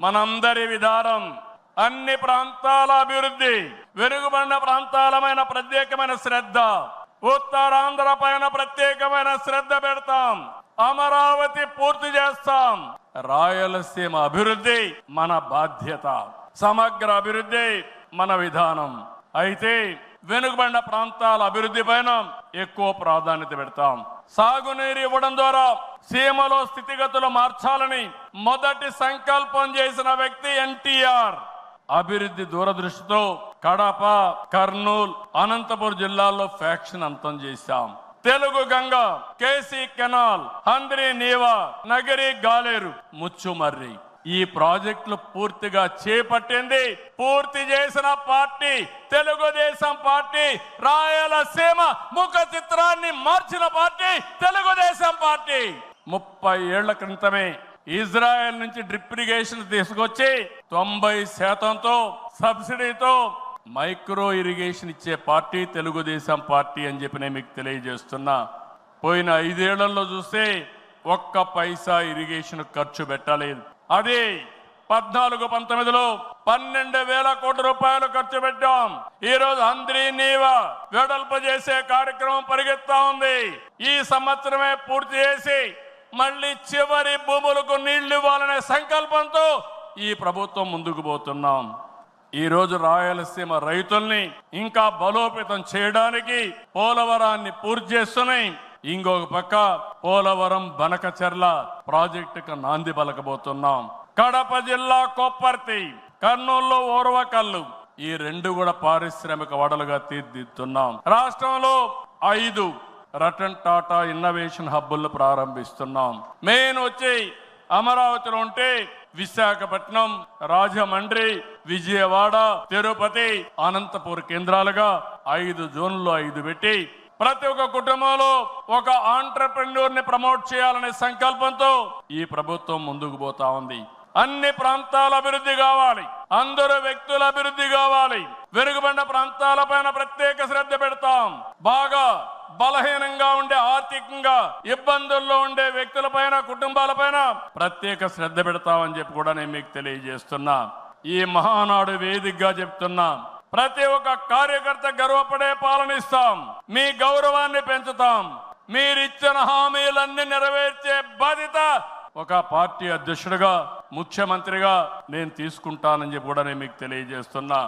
మనందరి విధానం అన్ని ప్రాంతాల అభివృద్ధి, వెనుకబడిన ప్రాంతాలమైన ప్రత్యేకమైన శ్రద్ధ, ఉత్తరాంధ్ర పైన ప్రత్యేకమైన శ్రద్ధ పెడతాం, అమరావతి పూర్తి చేస్తాం, రాయలసీమ అభివృద్ధి మన బాధ్యత, సమగ్ర అభివృద్ధి మన విధానం. అయితే వెనుకబడిన ప్రాంతాల అభివృద్ధి పైన ఎక్కువ ప్రాధాన్యత పెడతాం. సాగునీరు ఇవ్వడం ద్వారా సీమలో స్థితిగతులు మార్చాలని మొదటి సంకల్పం చేసిన వ్యక్తి ఎన్టీఆర్. అభివృద్ధి దూరదృష్టితో కడప, కర్నూలు, అనంతపురం జిల్లాల్లో ఫ్యాక్షన్ అంతం చేశాం. తెలుగు గంగ, కేసీ కెనాల్, హంద్రి నీవా, నగరి గాలేరు, ముచ్చుమర్రి ఈ ప్రాజెక్టులు పూర్తిగా చేపట్టింది, పూర్తి చేసిన పార్టీ తెలుగుదేశం పార్టీ. రాయలసీమ ముఖ చిత్రాన్ని మార్చిన పార్టీ తెలుగుదేశం పార్టీ. 30 ఏళ్ల క్రితమే ఇజ్రాయెల్ నుంచి డ్రిప్ ఇరిగేషన్ తీసుకొచ్చి 90% సబ్సిడీతో మైక్రో ఇరిగేషన్ ఇచ్చే పార్టీ తెలుగుదేశం పార్టీ అని చెప్పి నేను మీకు తెలియజేస్తున్నా. పోయిన 5 ఏళ్లలో చూస్తే ఒక్క పైసా ఇరిగేషన్ ఖర్చు పెట్టలేదు. అది 14-19లో 12,000 కోట్ల రూపాయలు ఖర్చు పెట్టాం. ఈ రోజు హంద్రి నీవా వెడల్పు చేసే కార్యక్రమం పరిగెత్తా ఉంది. ఈ సంవత్సరమే పూర్తి చేసి మళ్ళీ చివరి భూములకు నీళ్లు ఇవ్వాలనే సంకల్పంతో ఈ ప్రభుత్వం ముందుకు పోతున్నాం. ఈ రోజు రాయలసీమ రైతుల్ని ఇంకా బలోపేతం చేయడానికి పోలవరాన్ని పూర్తి చేస్తున్నాయి. ఇంకొక పక్క పోలవరం బనకచెర్ల ప్రాజెక్టుకు నాంది పలకబోతున్నాం. కడప జిల్లా కొప్పర్తి, కర్నూలులో ఓర్వకల్లు ఈ 2 కూడా పారిశ్రామిక వడలుగా తీర్చిదిద్దుతున్నాం. రాష్ట్రంలో 5 రతన్ టాటా ఇన్నోవేషన్ హబ్బులను ప్రారంభిస్తున్నాం. మెయిన్ వచ్చి అమరావతిలో ఉంటే విశాఖపట్నం, రాజమండ్రి, విజయవాడ, తిరుపతి, అనంతపూర్ కేంద్రాలుగా 5 జోన్లు 5 పెట్టి ప్రతి ఒక్క కుటుంబంలో ఒక ఆంట్రప్రెన్యూర్ ని ప్రమోట్ చేయాలనే సంకల్పంతో ఈ ప్రభుత్వం ముందుకు పోతా ఉంది. అన్ని ప్రాంతాల అభివృద్ధి కావాలి, అందరూ వ్యక్తుల అభివృద్ధి కావాలి. వెనుకబడిన ప్రాంతాలపైన ప్రత్యేక శ్రద్ధ పెడతాం. బాగా బలహీనంగా ఉండే, ఆర్థికంగా ఇబ్బందుల్లో ఉండే వ్యక్తులపైన, కుటుంబాలపైన ప్రత్యేక శ్రద్ధ పెడతామని చెప్పి కూడా నేను మీకు తెలియజేస్తున్నా. ఈ మహానాడు వేదికగా చెప్తున్నా, ప్రతి ఒక్క కార్యకర్త గర్వపడే పాలనిస్తాం. మీ గౌరవాన్ని పెంచుతాం. మీరిచ్చిన హామీలన్నీ నెరవేర్చే బాధ్యత ఒక పార్టీ అధ్యక్షుడిగా, ముఖ్యమంత్రిగా నేను తీసుకుంటానని చెప్పి కూడా నేను మీకు తెలియజేస్తున్నా.